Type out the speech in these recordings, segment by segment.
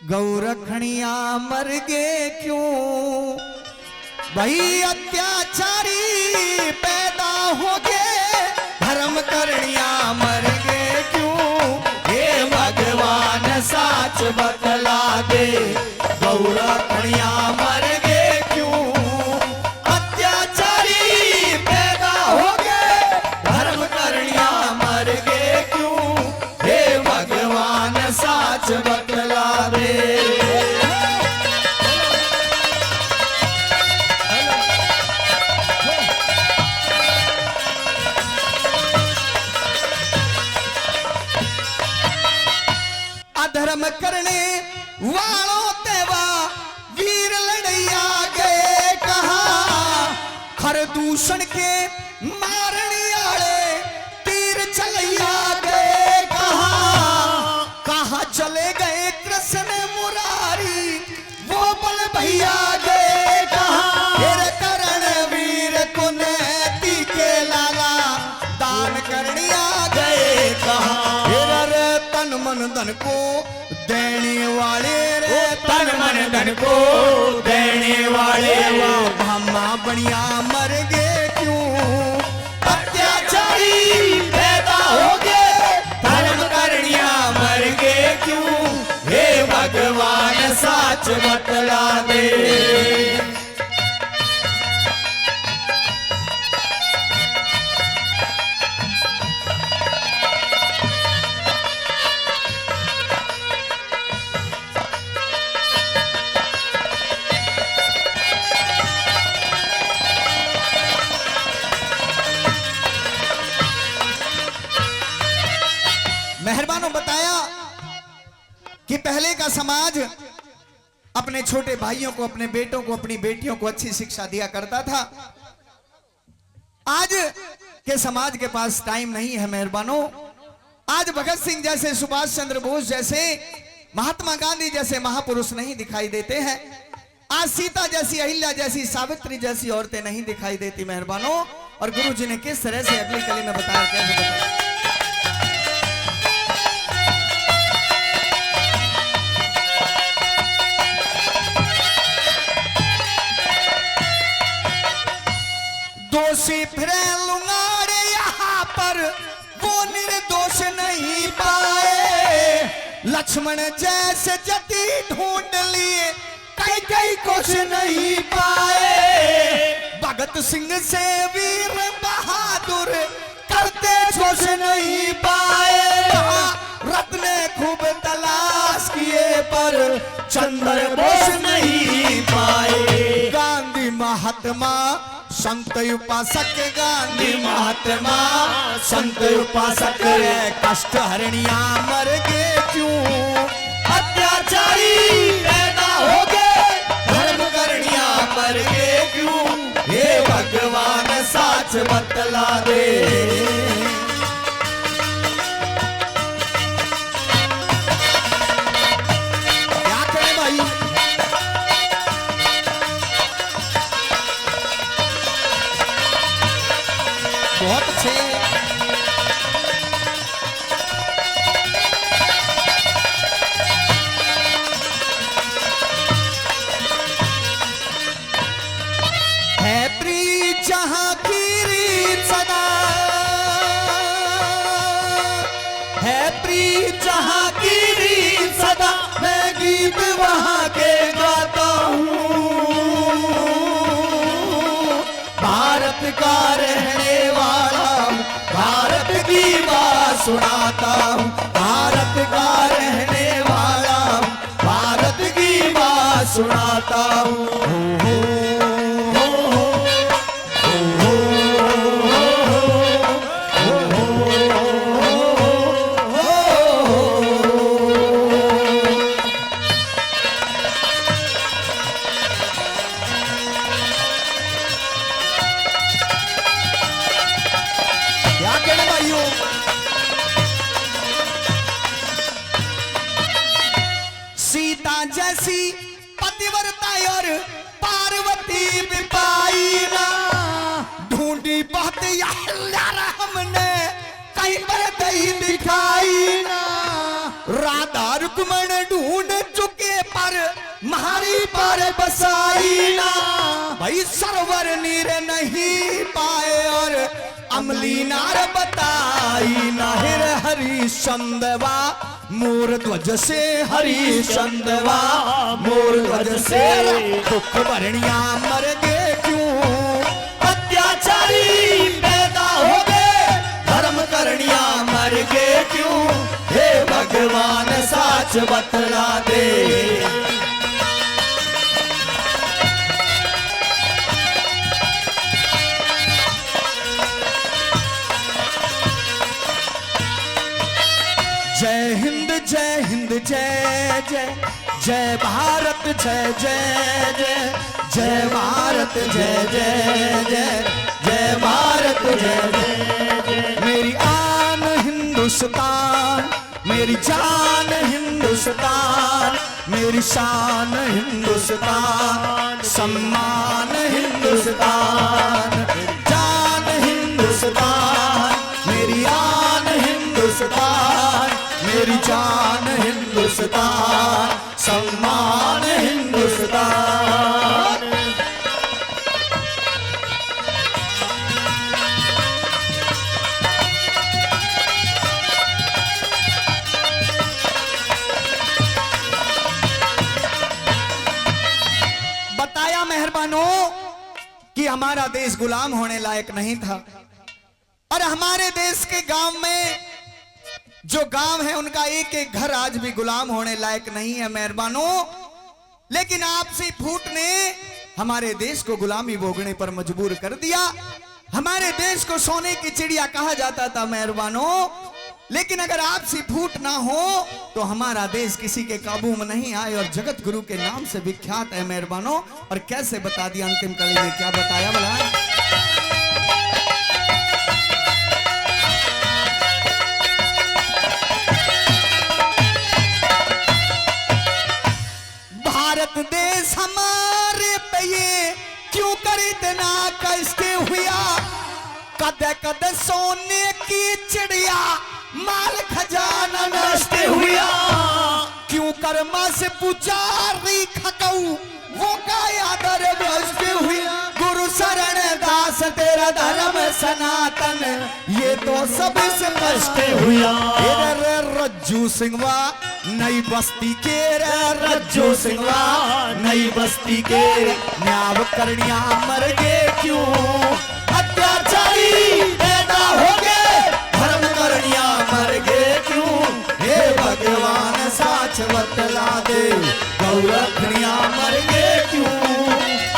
गौरखणिया मर गे क्यों भाई अत्याचारी पैदा हो गए धर्म करनिया मर गे क्यों हे भगवान साच बतला दे गौरखणिया मर गे क्यों अत्याचारी पैदा हो गए धर्म करनिया मर गे क्यों हे भगवान साच बतला दे। अधर्म करने वालों तेवा वीर लड़ैया गए कहा खर दूषण के मारने आले तीर चलैया गए कहा चले गए कृष्ण मुरारी वो बल भैया गए कहा करण वीर कुनैती के लाला दान करनिया गए कहा तन मन धन को देने वाले रे तन मन धन को देने वाले वो भामा बनिया मर गए क्यों अत्याचारी पैदा हो गए धर्म करनिया मर गए क्यों हे भगवान साच बतला दे। मेहरबानों बताया कि पहले का समाज अपने छोटे भाइयों को अपने बेटों को अपनी बेटियों को अच्छी शिक्षा दिया करता था। आज के समाज के पास टाइम नहीं है मेहरबानों। आज भगत सिंह जैसे सुभाष चंद्र बोस जैसे महात्मा गांधी जैसे महापुरुष नहीं दिखाई देते हैं। आज सीता जैसी अहिल्या जैसी सावित्री जैसी औरतें नहीं दिखाई देती मेहरबानों। और गुरु जी ने किस तरह से अगली कली में बताया कैसे बताया। दोषी फिरे लुंगाड़े यहाँ पर वो निर्दोष नहीं पाए लक्ष्मण जैसे जति ढूंढ लिए कई कई कुछ नहीं पाए भगत सिंह से वीर बहादुर करते कुछ नहीं पाए रत्न ने खूब तलाश किए पर चंद्र बोस नहीं पाए। गांधी महात्मा संत उपासक गांधी महात्मा संत उपासक कष्ट हरणिया मर गए क्यों अत्याचारी पैदा हो गए धर्म करनिया मर गए क्यों हे भगवान साच बतला दे। क्या करें भाई बहुत अच्छे है प्रीत जहां की रीत सदा है प्रीत जहां की रीत सदा मैं गीत वहां के गाता हूँ भारत का रहने भारत की बात सुनाता हूँ भारत का रहने वाला हूँ भारत की बात सुनाता हूँ। सीता जैसी पतिव्रता और पार्वती भी पाई ना ढूंढी बहुत हमने कहीं पर दही दिखाई ना राधा रुक्मण ढूंढ चुके पर महारी पर बसाई ना, भाई सरवर नीर नहीं पाए और अमली नार बताई ना। हिर हरिश्चंद्रवा मोर ध्वज से, हरिश्चंद्रवा मोर ध्वज से, दुख भरणिया मर गए क्यों, अत्याचारी पैदा हो गए, धर्म करनिया मर गए क्यों, हे भगवान साच बतला दे। जय हिंद जय हिंद जय जय, जय भारत जय जय जय, जय भारत जय जय जय, जय भारत जय जय। मेरी आन हिंदुस्तान, मेरी जान हिंदुस्तान, मेरी शान हिंदुस्तान, सम्मान हिंदुस्तान, जान हिंदुस्तान, मेरी आन हिंदुस्तान, मेरी जान हिंदुस्तान, सम्मान हिंदुस्तान। बताया मेहरबानों कि हमारा देश गुलाम होने लायक नहीं था, और हमारे देश के गांव में जो गांव है उनका एक एक घर आज भी गुलाम होने लायक नहीं है मेहरबानों। लेकिन आपसी फूट ने हमारे देश को गुलामी भोगने पर मजबूर कर दिया। हमारे देश को सोने की चिड़िया कहा जाता था मेहरबानों, लेकिन अगर आपसी फूट ना हो तो हमारा देश किसी के काबू में नहीं आए और जगत गुरु के नाम से विख्यात है मेहरबानों। और कैसे बता दिया अंतिम कली में, क्या बताया बोला, भारत देश हमारे पे ये क्यों कर इतना कष्ट हुआ, कदे कदे सोने की चिड़िया माल खजाना नष्ट हुआ, क्यों कर्मा से पुजारी खकऊ वो का आदर भ्रष्ट हुआ, गुरु शरण दास तेरा धर्म सनातन ये तो सबसे स्पष्ट हुआ। रज्जू सिंहवा नई बस्ती के रे, रज्जू सिंहवा नई बस्ती के, न्याय करनिया मर गए क्यों, अत्याचारी पैदा हो गए, धर्म करनिया मर गए क्यों, हे भगवान साच बतला दे, गौरखनिया मर गए क्यों,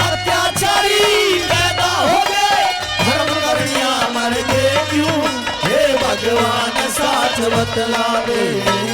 अत्याचारी पैदा हो गए, धर्म करनिया मर गए क्यों, हे भगवान साच बतला दे।